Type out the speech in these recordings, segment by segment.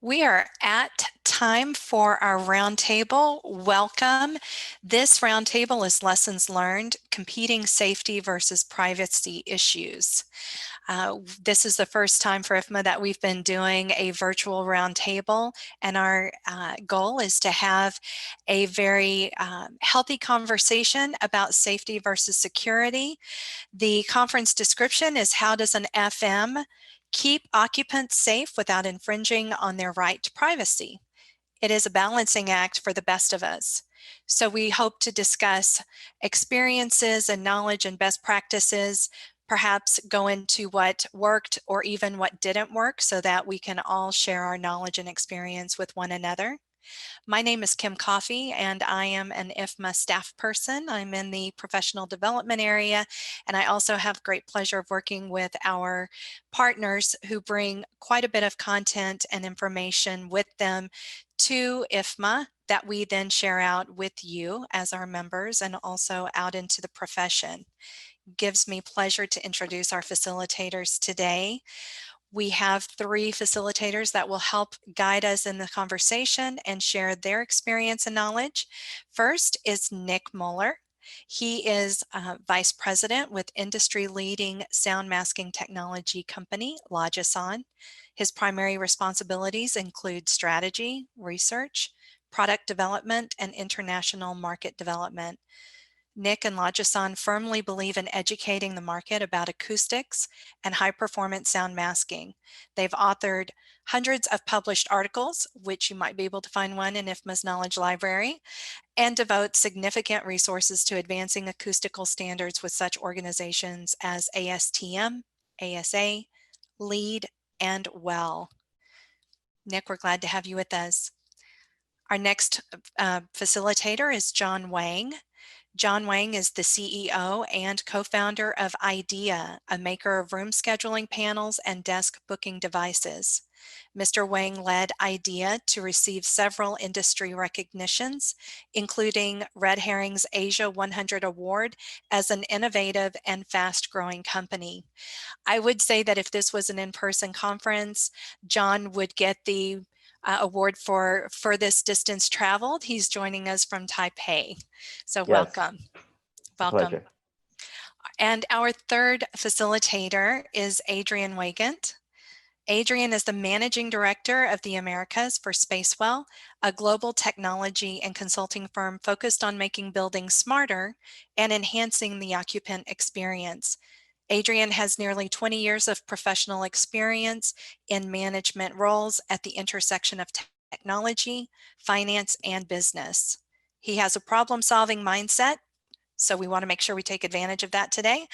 We are at time for our roundtable. Welcome. This roundtable is Lessons Learned, Competing Safety versus Privacy Issues. This is the first time for IFMA that we've been doing a virtual roundtable, and our goal is to have a very healthy conversation about safety versus security. The conference description is, how does an FM keep occupants safe without infringing on their right to privacy? It is a balancing act for the best of us. So we hope to discuss experiences and knowledge and best practices, perhaps go into what worked or even what didn't work so that we can all share our knowledge and experience with one another. My name is Kim Coffey, and I am an IFMA staff person. I'm in the professional development area, and I also have great pleasure of working with our partners who bring quite a bit of content and information with them to IFMA that we then share out with you as our members and also out into the profession. It gives me pleasure to introduce our facilitators today. We have three facilitators that will help guide us in the conversation and share their experience and knowledge. First is Nick Muller. He is Vice President with industry-leading sound masking technology company, LogiSon. His primary responsibilities include strategy, research, product development, and international market development. Nick and LogiSon firmly believe in educating the market about acoustics and high-performance sound masking. They've authored hundreds of published articles, which you might be able to find one in IFMA's Knowledge Library, and devote significant resources to advancing acoustical standards with such organizations as ASTM, ASA, LEAD, and WELL. Nick, we're glad to have you with us. Our next facilitator is John Wang. John Wang is the CEO and co-founder of IAdea, a maker of room scheduling panels and desk booking devices. Mr. Wang led IAdea to receive several industry recognitions, including Red Herring's Asia 100 Award as an innovative and fast-growing company. I would say that if this was an in-person conference, John would get the award for furthest distance traveled. He's joining us from Taipei. So yes. Welcome. Welcome. Pleasure. And our third facilitator is Adrian Wagant. Adrian is the Managing Director of the Americas for Spacewell, a global technology and consulting firm focused on making buildings smarter and enhancing the occupant experience. Adrian has nearly 20 years of professional experience in management roles at the intersection of technology, finance, and business. He has a problem-solving mindset, so we want to make sure we take advantage of that today,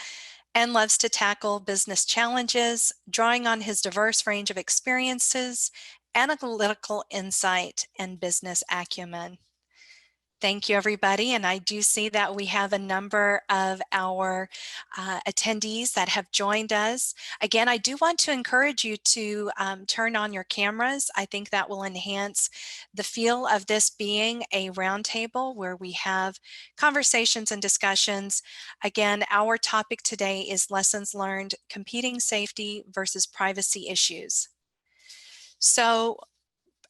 and loves to tackle business challenges, drawing on his diverse range of experiences, analytical insight, and business acumen. Thank you, everybody. And I do see that we have a number of our attendees that have joined us. Again, I do want to encourage you to turn on your cameras. I think that will enhance the feel of this being a roundtable where we have conversations and discussions. Again, our topic today is Lessons Learned, Competing Safety versus Privacy Issues. So,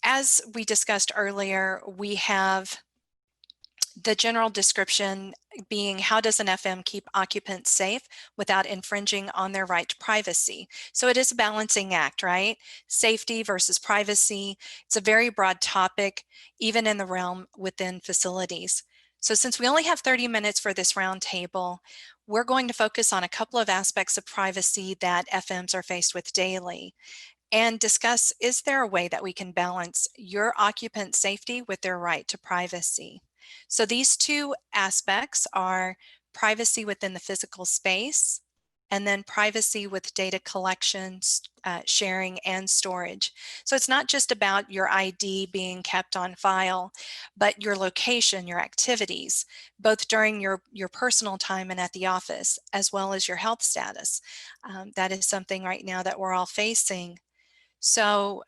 as we discussed earlier, we have the general description being, how does an FM keep occupants safe without infringing on their right to privacy? So it is a balancing act, right? Safety versus privacy. It's a very broad topic, even in the realm within facilities. So since we only have 30 minutes for this roundtable, we're going to focus on a couple of aspects of privacy that FMs are faced with daily, and discuss, is there a way that we can balance your occupant safety with their right to privacy? So these two aspects are privacy within the physical space, and then privacy with data collection, sharing, and storage. So it's not just about your ID being kept on file, but your location, your activities, both during your personal time and at the office, as well as your health status. That is something right now that we're all facing. So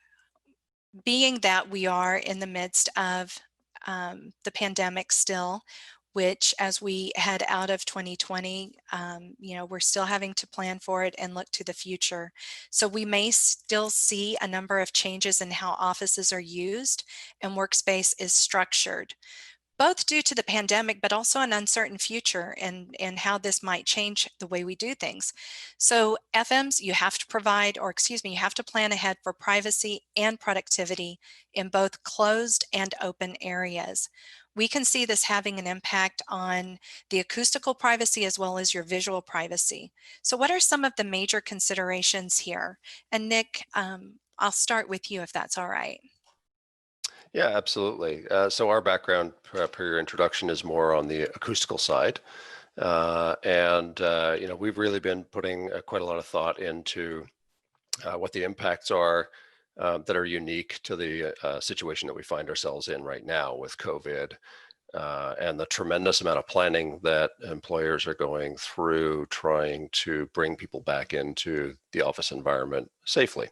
being that we are in the midst of the pandemic still, which as we head out of 2020, you know, we're still having to plan for it and look to the future. So we may still see a number of changes in how offices are used and workspace is structured, both due to the pandemic, but also an uncertain future and how this might change the way we do things. So FMs, you have to provide, or excuse me, you have to plan ahead for privacy and productivity in both closed and open areas. We can see this having an impact on the acoustical privacy as well as your visual privacy. So what are some of the major considerations here? And Nick, I'll start with you if that's all right. Yeah, absolutely. So our background, per your introduction, is more on the acoustical side. You know, we've really been putting quite a lot of thought into what the impacts are that are unique to the situation that we find ourselves in right now with COVID, and the tremendous amount of planning that employers are going through trying to bring people back into the office environment safely.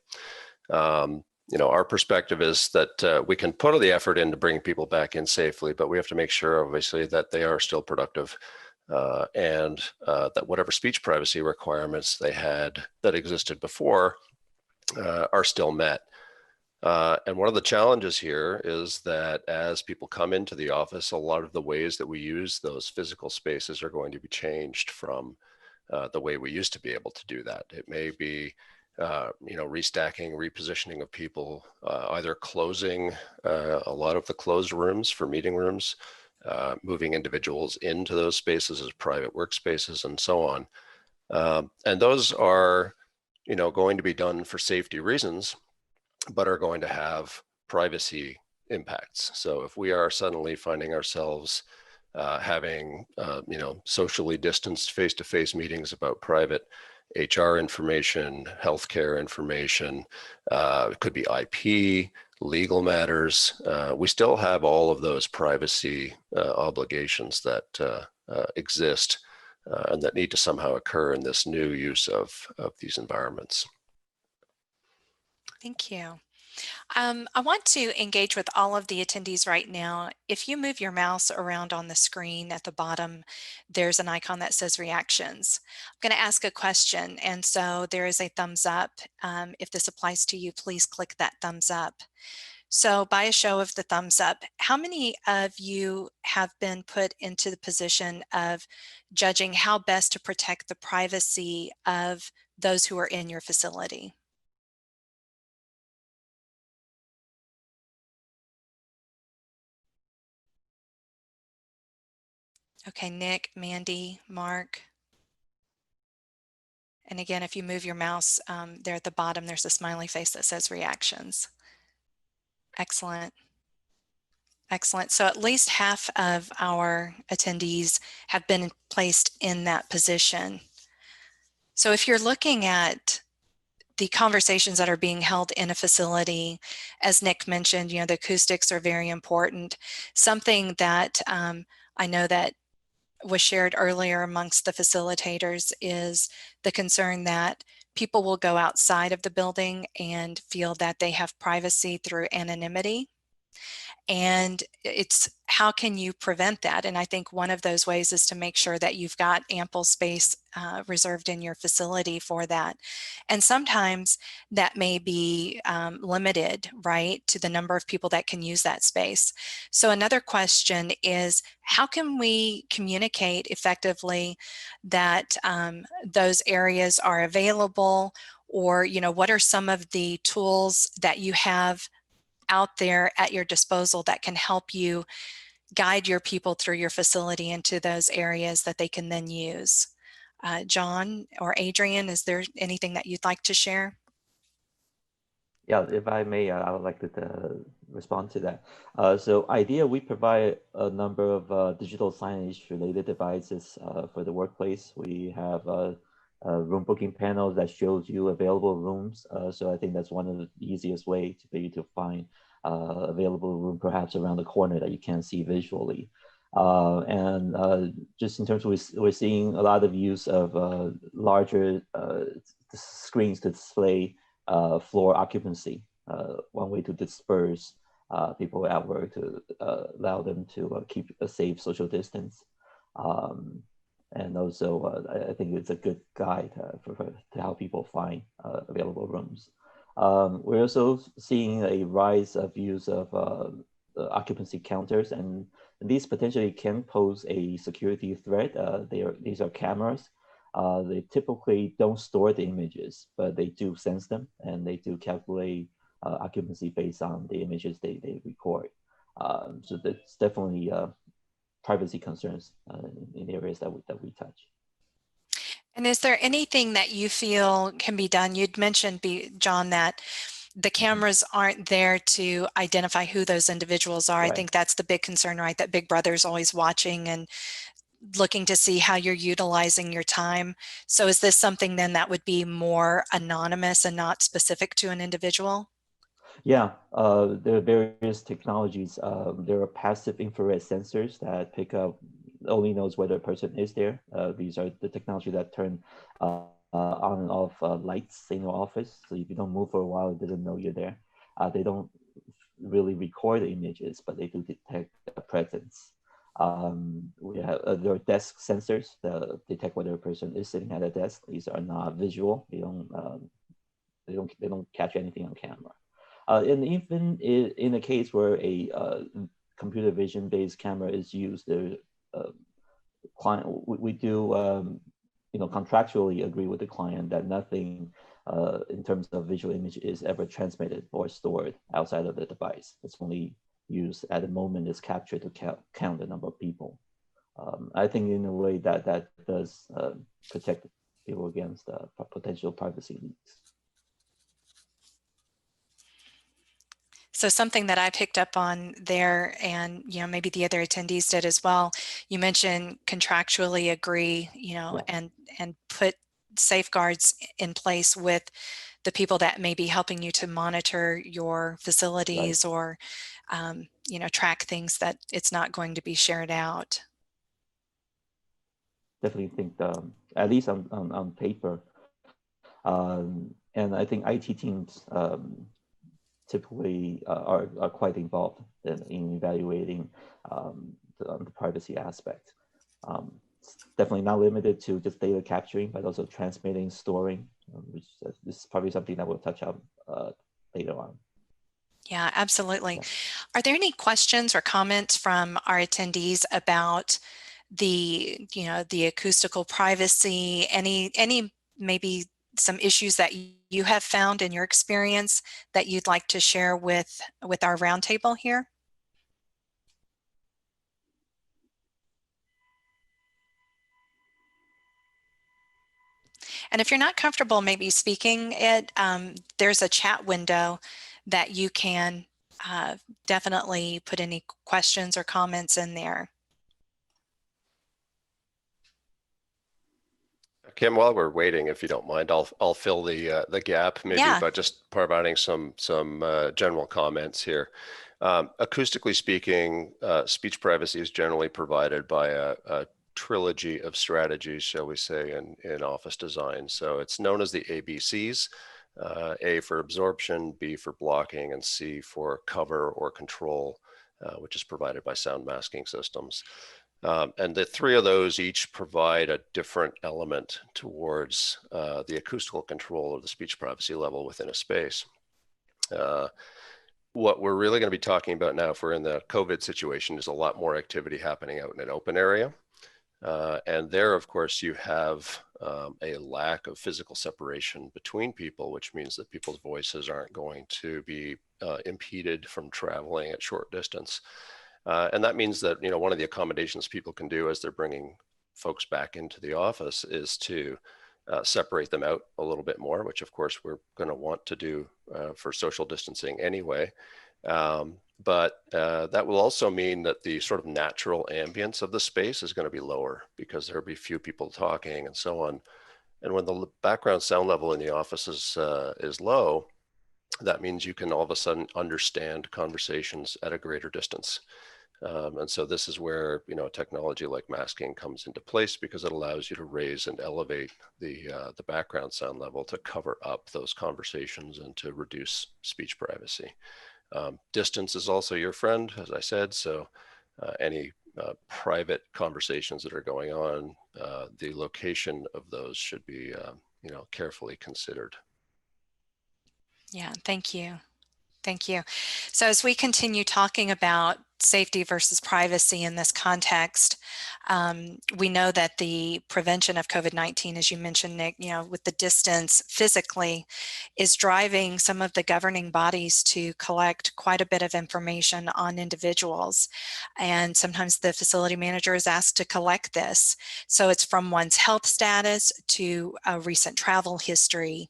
You know, our perspective is that we can put the effort into bringing people back in safely, but we have to make sure, obviously, that they are still productive, and that whatever speech privacy requirements they had that existed before are still met. And one of the challenges here is that as people come into the office, a lot of the ways that we use those physical spaces are going to be changed from the way we used to be able to do that. It may be you know, restacking, repositioning of people, either closing a lot of the closed rooms for meeting rooms, moving individuals into those spaces as private workspaces, and so on. And those are, you know, going to be done for safety reasons, but are going to have privacy impacts. So if we are suddenly finding ourselves having, you know, socially distanced face-to-face meetings about private HR information, healthcare information, it could be IP, legal matters. We still have all of those privacy obligations that exist and that need to somehow occur in this new use of these environments. Thank you. I want to engage with all of the attendees right now. If you move your mouse around on the screen at the bottom, there's an icon that says reactions. I'm going to ask a question, and so there is a thumbs up. If this applies to you, please click that thumbs up. So by a show of the thumbs up, how many of you have been put into the position of judging how best to protect the privacy of those who are in your facility? Okay, Nick, Mandy, Mark. And again, if you move your mouse there at the bottom, there's a smiley face that says reactions. Excellent. Excellent. So at least half of our attendees have been placed in that position. So if you're looking at the conversations that are being held in a facility, as Nick mentioned, you know, the acoustics are very important. Something that I know that was shared earlier amongst the facilitators is the concern that people will go outside of the building and feel that they have privacy through anonymity. And it's how can you prevent that? And I think one of those ways is to make sure that you've got ample space reserved in your facility for that. And sometimes that may be limited, right, to the number of people that can use that space. So another question is, how can we communicate effectively that those areas are available, or, you know, what are some of the tools that you have out there at your disposal that can help you guide your people through your facility into those areas that they can then use? John or Adrian, is there anything that you'd like to share? Yeah, if I may, I would like to respond to that. So IAdea, we provide a number of digital signage related devices for the workplace. We have a room booking panel that shows you available rooms. So I think that's one of the easiest way to be to find available room perhaps around the corner that you can't see visually. Just in terms of, we're seeing a lot of use of larger screens to display floor occupancy, one way to disperse people at work to allow them to keep a safe social distance. And also, I think it's a good guide to how people find available rooms. We're also seeing a rise of use of occupancy counters, and these potentially can pose a security threat. These are cameras. They typically don't store the images, but they do sense them, and they do calculate occupancy based on the images they record. So that's definitely privacy concerns in areas that we touch. And is there anything that you feel can be done? You'd mentioned, John, that the cameras aren't there to identify who those individuals are. Right. I think that's the big concern, right? That Big Brother's always watching and looking to see how you're utilizing your time. So is this something then that would be more anonymous and not specific to an individual? Yeah, there are various technologies. There are passive infrared sensors that pick up, only knows whether a person is there. These are the technology that turn on and off lights in your office. So if you don't move for a while, it doesn't know you're there. They don't really record the images, but they do detect a presence. We have there are desk sensors that detect whether a person is sitting at a desk. These are not visual. They don't catch anything on camera. And even in a case where a computer vision based camera is used, the client we do contractually agree with the client that nothing in terms of visual image is ever transmitted or stored outside of the device. It's only used at the moment it's captured to count the number of people. I think in a way that does protect people against potential privacy leaks. So something that I picked up on there, and maybe the other attendees did as well, you mentioned contractually agree, yeah, and put safeguards in place with the people that may be helping you to monitor your facilities, right, or track things, that it's not going to be shared out. Definitely think at least on paper, and I think IT teams typically are quite involved in evaluating the privacy aspect. It's definitely not limited to just data capturing, but also transmitting, storing, which this is probably something that we'll touch on later on. Yeah, absolutely. Yeah. Are there any questions or comments from our attendees about the acoustical privacy? Any maybe some issues that you have found in your experience that you'd like to share with our roundtable here? And if you're not comfortable maybe speaking it, there's a chat window that you can definitely put any questions or comments in there. Kim, while we're waiting, if you don't mind, I'll fill the gap maybe, yeah, by just providing some general comments here. Acoustically speaking, speech privacy is generally provided by a trilogy of strategies, shall we say, in office design. So it's known as the ABCs, A for absorption, B for blocking, and C for cover or control, which is provided by sound masking systems. And the three of those each provide a different element towards the acoustical control of the speech privacy level within a space. What we're really going to be talking about now, if we're in the COVID situation, is a lot more activity happening out in an open area. And there, of course, you have a lack of physical separation between people, which means that people's voices aren't going to be impeded from traveling at short distance. And that means that, one of the accommodations people can do as they're bringing folks back into the office is to separate them out a little bit more, which of course we're going to want to do for social distancing anyway. But that will also mean that the sort of natural ambience of the space is going to be lower because there'll be few people talking and so on. And when the background sound level in the office is low, that means you can all of a sudden understand conversations at a greater distance. And so this is where, technology like masking comes into place, because it allows you to raise and elevate the background sound level to cover up those conversations and to reduce speech privacy. Distance is also your friend, as I said, so any private conversations that are going on, the location of those should be carefully considered. Yeah, thank you. Thank you. So as we continue talking about safety versus privacy in this context, we know that the prevention of COVID-19, as you mentioned, Nick, with the distance physically, is driving some of the governing bodies to collect quite a bit of information on individuals. And sometimes the facility manager is asked to collect this. So it's from one's health status to a recent travel history.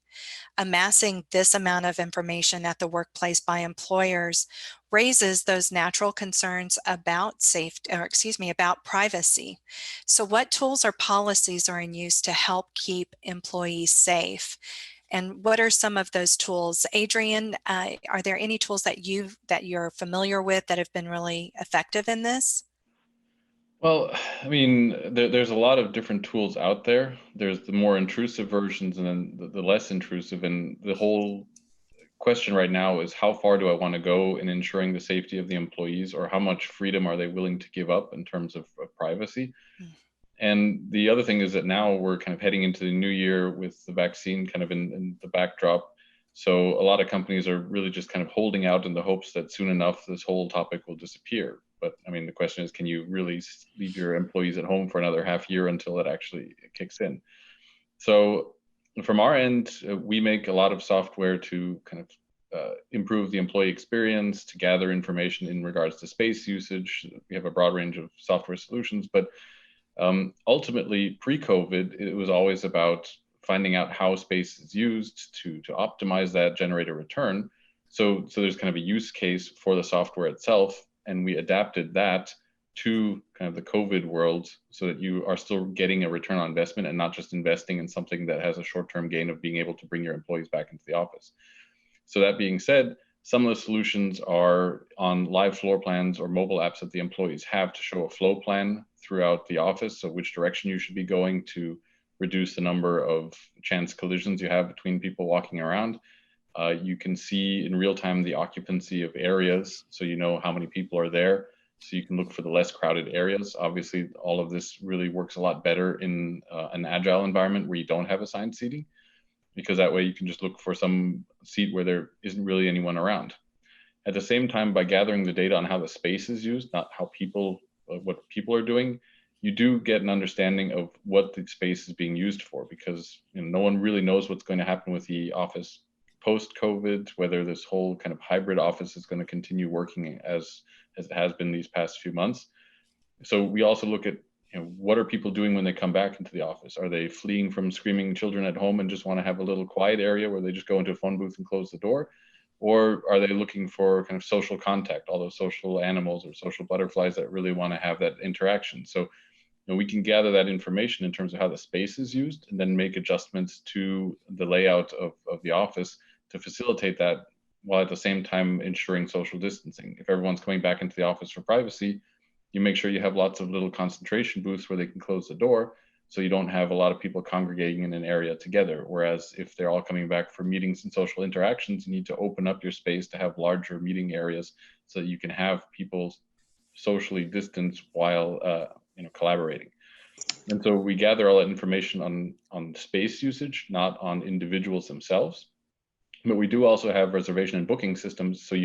Amassing this amount of information at the workplace by employers raises those natural concerns about safety, or excuse me, about privacy. So what tools or policies are in use to help keep employees safe? And what are some of those tools? Adrian, are there any tools that you're familiar with that have been really effective in this? Well, I mean, there's a lot of different tools out there. There's the more intrusive versions and then the less intrusive. And the whole question right now is, how far do I want to go in ensuring the safety of the employees, or how much freedom are they willing to give up in terms of privacy? And the other thing is that now we're kind of heading into the new year with the vaccine kind of in the backdrop. So a lot of companies are really just kind of holding out in the hopes that soon enough this whole topic will disappear. But I mean, the question is, can you really leave your employees at home for another half year until it actually kicks in? So from our end, we make a lot of software to kind of improve the employee experience, to gather information in regards to space usage. We have a broad range of software solutions, but ultimately, pre-COVID, it was always about finding out how space is used to optimize that, generate a return. So there's kind of a use case for the software itself, and we adapted that to kind of the COVID world so that you are still getting a return on investment and not just investing in something that has a short-term gain of being able to bring your employees back into the office. So that being said, some of the solutions are on live floor plans or mobile apps that the employees have to show a flow plan throughout the office, so which direction you should be going to reduce the number of chance collisions you have between people walking around. You can see in real time the occupancy of areas, so you know how many people are there, so you can look for the less crowded areas. Obviously, all of this really works a lot better in an agile environment where you don't have assigned seating, because that way you can just look for some seat where there isn't really anyone around. At the same time, by gathering the data on how the space is used, not how people, what people are doing, you do get an understanding of what the space is being used for, because no one really knows what's going to happen with the office post-COVID, whether this whole kind of hybrid office is going to continue working as it has been these past few months. So we also look at what are people doing when they come back into the office? Are they fleeing from screaming children at home and just want to have a little quiet area where they just go into a phone booth and close the door? Or are they looking for kind of social contact, all those social animals or social butterflies that really want to have that interaction? So we can gather that information in terms of how the space is used and then make adjustments to the layout of the office to facilitate that, while at the same time ensuring social distancing. If everyone's coming back into the office for privacy, you make sure you have lots of little concentration booths where they can close the door, so you don't have a lot of people congregating in an area together. Whereas if they're all coming back for meetings and social interactions, you need to open up your space to have larger meeting areas so that you can have people socially distanced while collaborating. And so we gather all that information on space usage, not on individuals themselves. But we do also have reservation and booking systems, so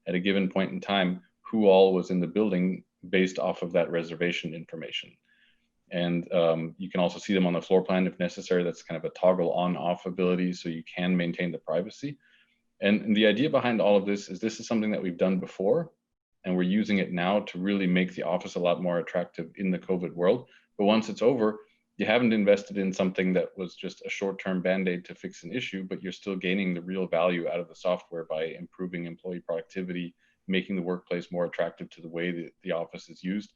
at a given point in time who all was in the building based off of that reservation information. And you can also see them on the floor plan if necessary. That's kind of a toggle on-off ability, so you can maintain the privacy. And the idea behind all of this is something that we've done before, and we're using it now to really make the office a lot more attractive in the COVID world. But once it's over, you haven't invested in something that was just a short-term band-aid to fix an issue, but you're still gaining the real value out of the software by improving employee productivity, making the workplace more attractive to the way that the office is used.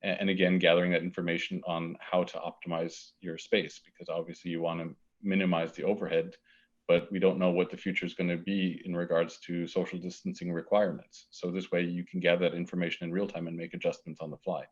And again, gathering that information on how to optimize your space, because obviously you want to minimize the overhead, but we don't know what the future is going to be in regards to social distancing requirements. So this way you can gather that information in real time and make adjustments on the fly.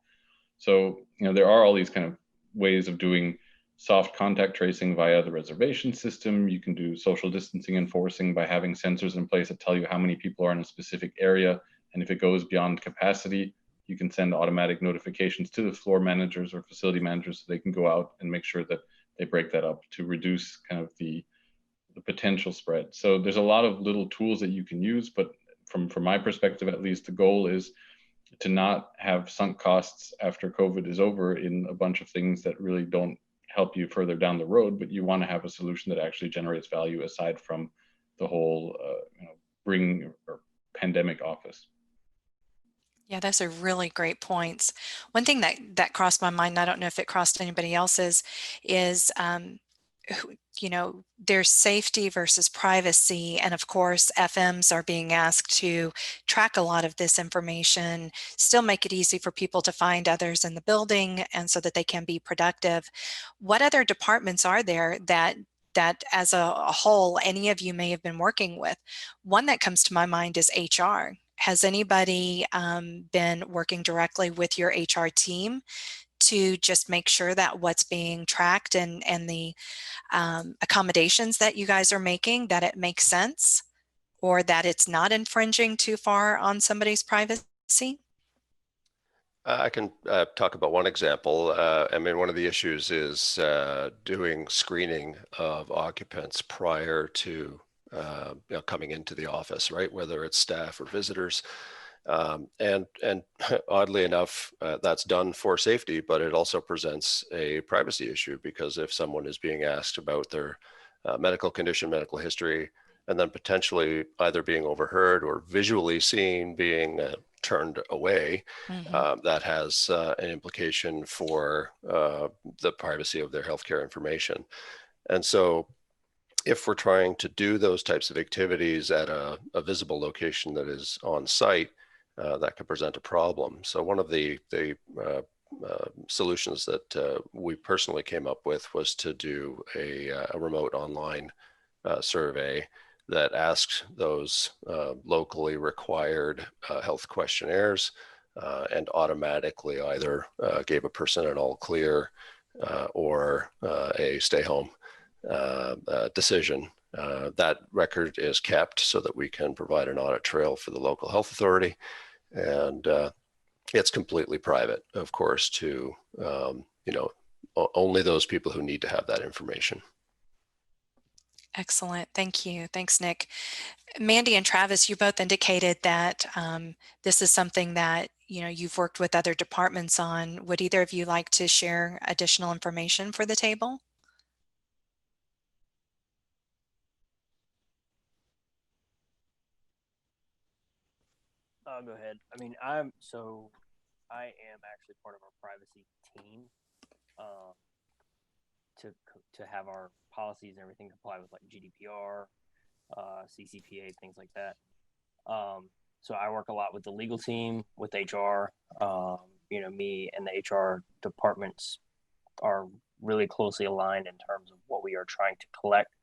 So, there are all these kind of ways of doing soft contact tracing via the reservation system. You can do social distancing enforcing by having sensors in place that tell you how many people are in a specific area. And if it goes beyond capacity, you can send automatic notifications to the floor managers or facility managers so they can go out and make sure that they break that up to reduce kind of the potential spread. So there's a lot of little tools that you can use, but from my perspective, at least, the goal is to not have sunk costs after COVID is over in a bunch of things that really don't help you further down the road, but you want to have a solution that actually generates value aside from the whole bring or pandemic office. Yeah, those are really great points. One thing that crossed my mind, and I don't know if it crossed anybody else's, is there's safety versus privacy, and of course FMs are being asked to track a lot of this information, still make it easy for people to find others in the building and so that they can be productive. What other departments are there that as a whole any of you may have been working with? One that comes to my mind is HR. Has anybody been working directly with your HR team to just make sure that what's being tracked and the accommodations that you guys are making, that it makes sense or that it's not infringing too far on somebody's privacy? I can talk about one example. I mean, one of the issues is doing screening of occupants prior to coming into the office, right? Whether it's staff or visitors. And oddly enough, that's done for safety, but it also presents a privacy issue, because if someone is being asked about their medical condition, medical history, and then potentially either being overheard or visually seen being turned away, that has an implication for the privacy of their healthcare information. And so if we're trying to do those types of activities at a visible location that is on site, that could present a problem. So one of the solutions that we personally came up with was to do a remote online survey that asked those locally required health questionnaires and automatically either gave a person an all clear or a stay home decision. That record is kept so that we can provide an audit trail for the local health authority. And it's completely private, of course, to only those people who need to have that information. Excellent. Thank you. Thanks, Nick. Mandy and Travis, you both indicated that this is something that you've worked with other departments on. Would either of you like to share additional information for the table? I'll go ahead. I mean, I am actually part of our privacy team to have our policies and everything comply with like GDPR, CCPA, things like that. So I work a lot with the legal team, with HR. Me and the HR departments are really closely aligned in terms of what we are trying to collect,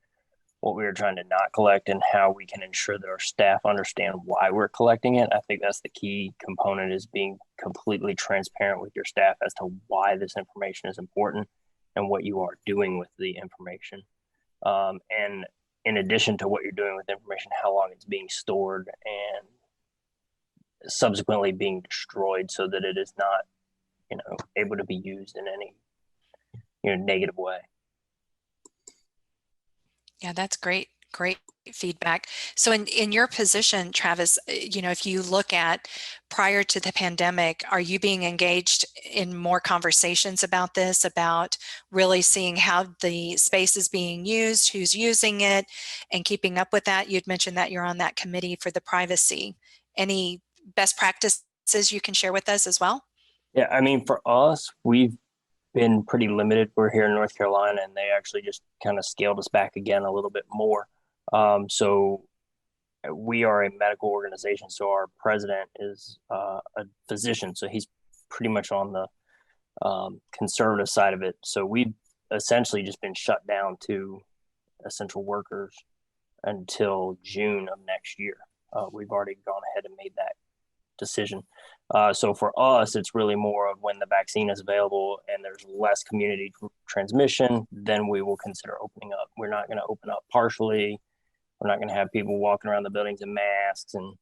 what we are trying to not collect, and how we can ensure that our staff understand why we're collecting it. I think that's the key component, is being completely transparent with your staff as to why this information is important and what you are doing with the information. And in addition to what you're doing with information, how long it's being stored and subsequently being destroyed so that it is not, able to be used in any, negative way. Yeah, that's great feedback. So in your position, Travis, if you look at prior to the pandemic, are you being engaged in more conversations about this, about really seeing how the space is being used, who's using it, and keeping up with that? You'd mentioned that you're on that committee for the privacy. Any best practices you can share with us as well? Yeah, I mean, for us, we've been pretty limited. We're here in North Carolina, and they actually just kind of scaled us back again a little bit more. So we are a medical organization. So our president is a physician. So he's pretty much on the conservative side of it. So we've essentially just been shut down to essential workers until June of next year. We've already gone ahead and made that decision. So for us, it's really more of when the vaccine is available and there's less community transmission, then we will consider opening up. We're not going to open up partially. We're not going to have people walking around the buildings in masks and,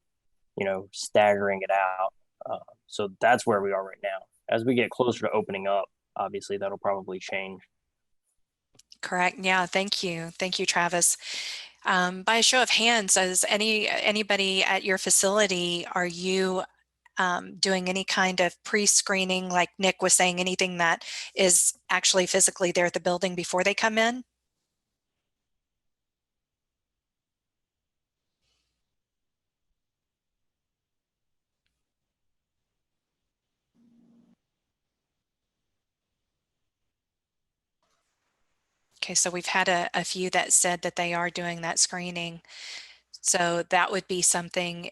you know, staggering it out. So that's where we are right now. As we get closer to opening up, obviously that'll probably change. Correct. Yeah. Thank you. Thank you, Travis. By a show of hands, is anybody at your facility, are you doing any kind of pre-screening, like Nick was saying, anything that is actually physically there at the building before they come in? Okay, so we've had a few that said that they are doing that screening. So that would be something,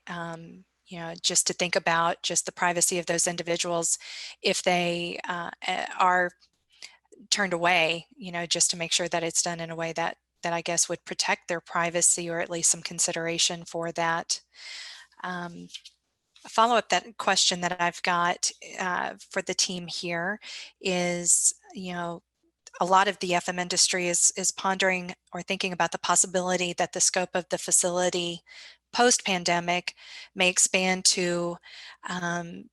you know, just to think about, just the privacy of those individuals if they are turned away, you know, just to make sure that it's done in a way that I guess would protect their privacy, or at least some consideration for that. A follow-up that question that I've got for the team here is, you know, a lot of the FM industry is pondering or thinking about the possibility that the scope of the facility post-pandemic may expand to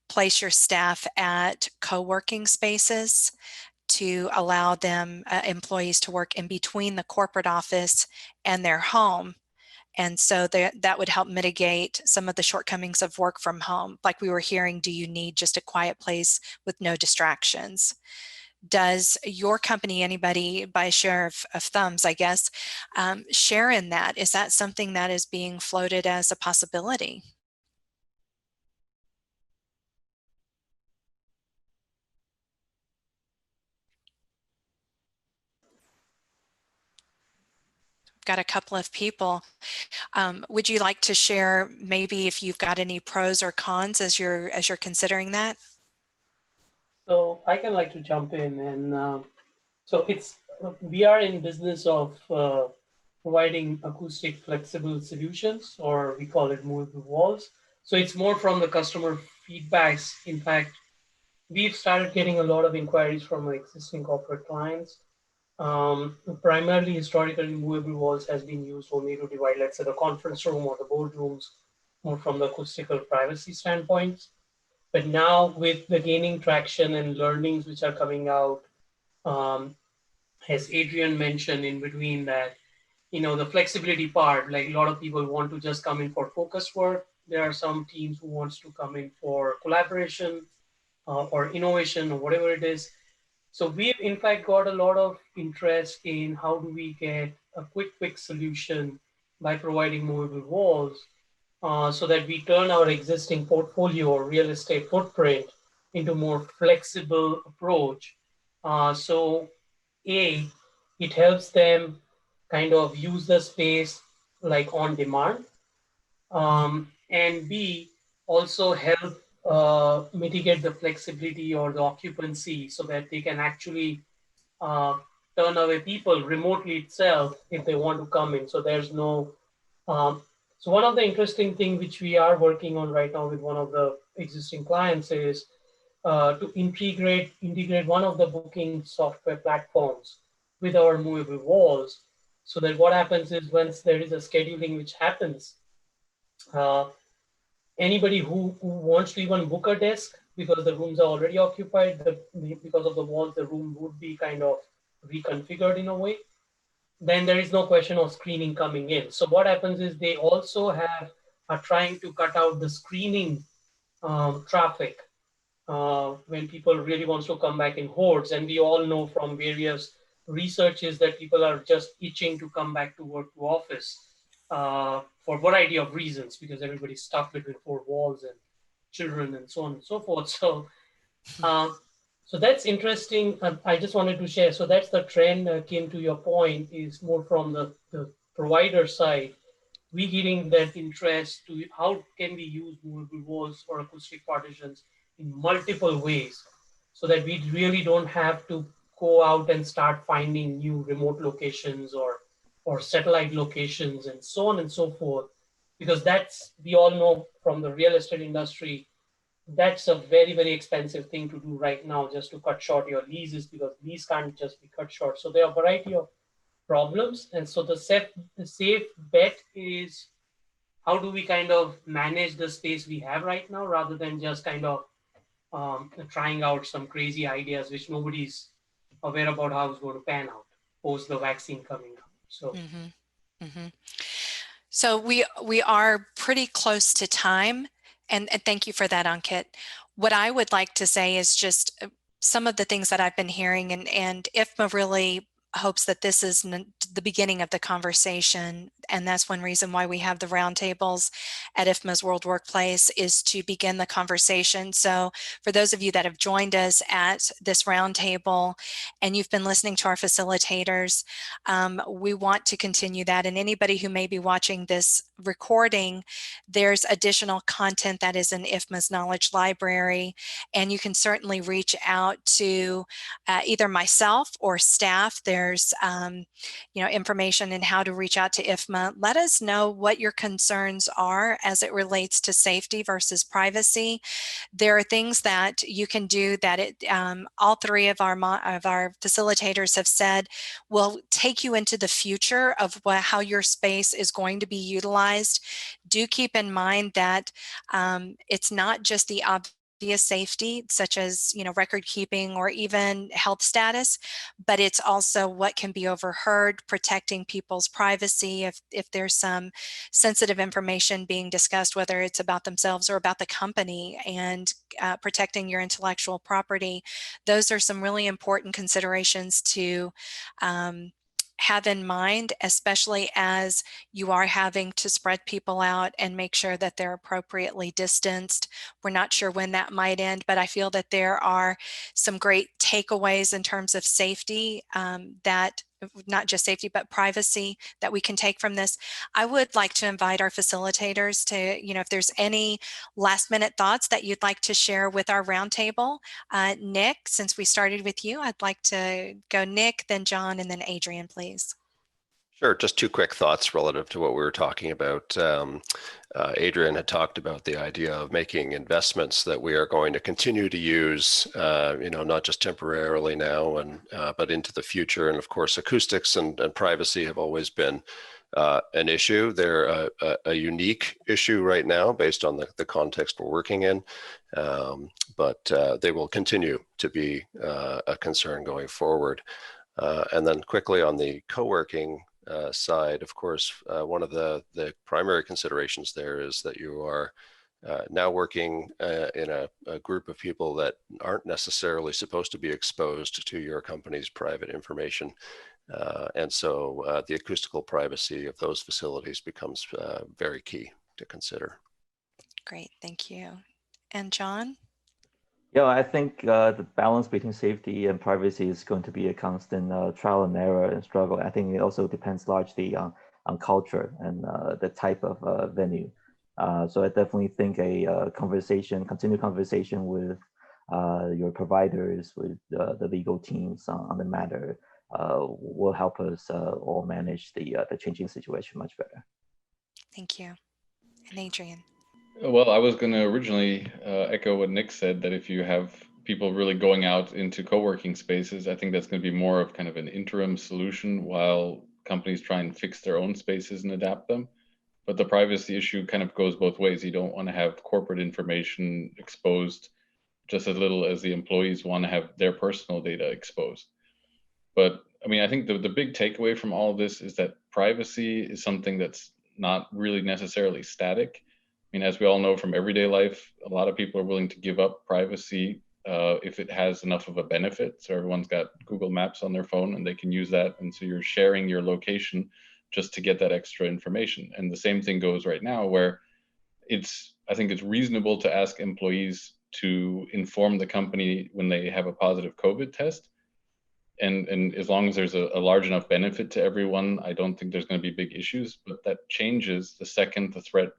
place your staff at co-working spaces to allow them, employees, to work in between the corporate office and their home. And so that would help mitigate some of the shortcomings of work from home. Like we were hearing, do you need just a quiet place with no distractions? Does your company, anybody, by a share of thumbs, I guess, share in that? Is that something that is being floated as a possibility? Got a couple of people. Would you like to share maybe if you've got any pros or cons as you're considering that? So I can like to jump in, and so we are in business of providing acoustic flexible solutions, or we call it movable walls. So it's more from the customer feedbacks. In fact, we've started getting a lot of inquiries from our existing corporate clients. Primarily, historically, movable walls has been used only to divide, let's say, the conference room or the boardrooms, more from the acoustical privacy standpoint. But now, with the gaining traction and learnings which are coming out, as Adrian mentioned in between, that, you know, the flexibility part, like a lot of people want to just come in for focused work. There are some teams who wants to come in for collaboration or innovation or whatever it is. So we've in fact got a lot of interest in how do we get a quick solution by providing movable walls, so that we turn our existing portfolio or real estate footprint into more flexible approach. So it helps them kind of use the space like on demand, and B, also help mitigate the flexibility or the occupancy so that they can actually turn away people remotely itself if they want to come in. So there's no, so one of the interesting things which we are working on right now with one of the existing clients is to integrate one of the booking software platforms with our movable walls, so that what happens is once there is a scheduling which happens, anybody who wants to even book a desk, because the rooms are already occupied, because of the walls, the room would be kind of reconfigured in a way, then there is no question of screening coming in. So what happens is they also are trying to cut out the screening traffic when people really wants to come back in hordes. And we all know from various researches that people are just itching to come back to work to office for a variety of reasons, because everybody's stuck between four walls and children and so on and so forth. So, so that's interesting. I just wanted to share. So that's the trend. Came to your point, is more from the provider side. We getting that interest to how can we use movable walls or acoustic partitions in multiple ways, so that we really don't have to go out and start finding new remote locations or satellite locations and so on and so forth. Because that's, we all know from the real estate industry, that's a very, very expensive thing to do right now, just to cut short your leases, because lease can't just be cut short. So there are a variety of problems. And so the safe bet is, how do we kind of manage the space we have right now, rather than just kind of trying out some crazy ideas which nobody's aware about how it's going to pan out post the vaccine coming out. So So we are pretty close to time, and thank you for that, Ankit. What I would like to say is just some of the things that I've been hearing, and IFMA really hopes that this is the beginning of the conversation, and that's one reason why we have the roundtables at IFMA's World Workplace, is to begin the conversation. So for those of you that have joined us at this roundtable and you've been listening to our facilitators, we want to continue that. And anybody who may be watching this recording, there's additional content that is in IFMA's Knowledge Library, and you can certainly reach out to either myself or staff. There's information in how to reach out to IFMA. Let us know what your concerns are as it relates to safety versus privacy. There are things that you can do that all three of our facilitators have said will take you into the future of how your space is going to be utilized. Do keep in mind that it's not just the obvious safety, such as record keeping or even health status, but it's also what can be overheard, protecting people's privacy if there's some sensitive information being discussed, whether it's about themselves or about the company, and protecting your intellectual property. Those are some really important considerations to have in mind, especially as you are having to spread people out and make sure that they're appropriately distanced. We're not sure when that might end, but I feel that there are some great takeaways in terms of safety, that not just safety, but privacy, that we can take from this. I would like to invite our facilitators to, if there's any last minute thoughts that you'd like to share with our roundtable. Nick, since we started with you, I'd like to go Nick, then John, and then Adrian, please. Sure. Just two quick thoughts relative to what we were talking about. Adrian had talked about the idea of making investments that we are going to continue to use, not just temporarily now, but into the future. And of course, acoustics and privacy have always been an issue. They're a unique issue right now based on the context we're working in, but they will continue to be a concern going forward. And then quickly on the co-working side, of course, one of the primary considerations there is that you are now working in a group of people that aren't necessarily supposed to be exposed to your company's private information. And so the acoustical privacy of those facilities becomes very key to consider. Great, thank you. And John? Yeah, I think the balance between safety and privacy is going to be a constant trial and error and struggle. I think it also depends largely on culture and the type of venue. So I definitely think a continued conversation with your providers, with the legal teams on the matter will help us all manage the changing situation much better. Thank you. And Adrian? Well, I was going to originally echo what Nick said, that if you have people really going out into co-working spaces, I think that's going to be more of kind of an interim solution while companies try and fix their own spaces and adapt them. But the privacy issue kind of goes both ways. You don't want to have corporate information exposed just as little as the employees want to have their personal data exposed. But I mean, I think the big takeaway from all of this is that privacy is something that's not really necessarily static. I mean, as we all know from everyday life, a lot of people are willing to give up privacy if it has enough of a benefit. So everyone's got Google Maps on their phone and they can use that. And so you're sharing your location just to get that extra information. And the same thing goes right now, where I think it's reasonable to ask employees to inform the company when they have a positive COVID test. And as long as there's a large enough benefit to everyone, I don't think there's going to be big issues. But that changes the second the threat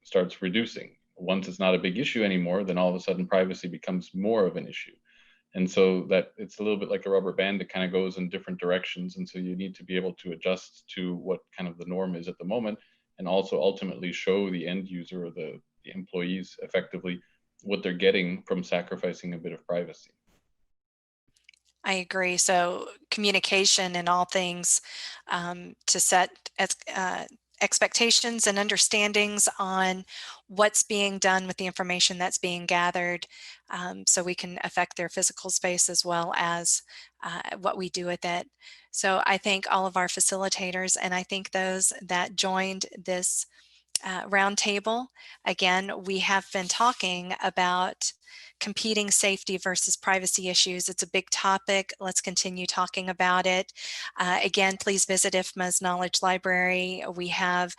starts reducing. Once it's not a big issue anymore, then all of a sudden privacy becomes more of an issue. And so that it's a little bit like a rubber band, it kind of goes in different directions. And so you need to be able to adjust to what kind of the norm is at the moment, and also ultimately show the end user or the employees effectively what they're getting from sacrificing a bit of privacy. I agree. So communication in all things, to set expectations and understandings on what's being done with the information that's being gathered, so we can affect their physical space as well as what we do with it. So I thank all of our facilitators, and I thank those that joined this roundtable. Again, we have been talking about competing safety versus privacy issues. It's a big topic. Let's continue talking about it. Again, please visit IFMA's Knowledge Library. We have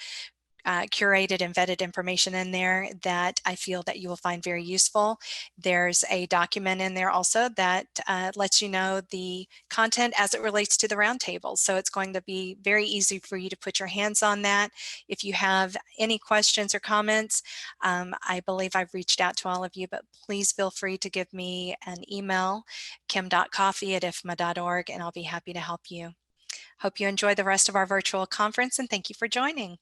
curated and vetted information in there that I feel that you will find very useful. There's a document in there also that lets you know the content as it relates to the roundtable. So it's going to be very easy for you to put your hands on that. If you have any questions or comments, I believe I've reached out to all of you, but please feel free to give me an email, kim.coffee@ifma.org, and I'll be happy to help you. Hope you enjoy the rest of our virtual conference, and thank you for joining.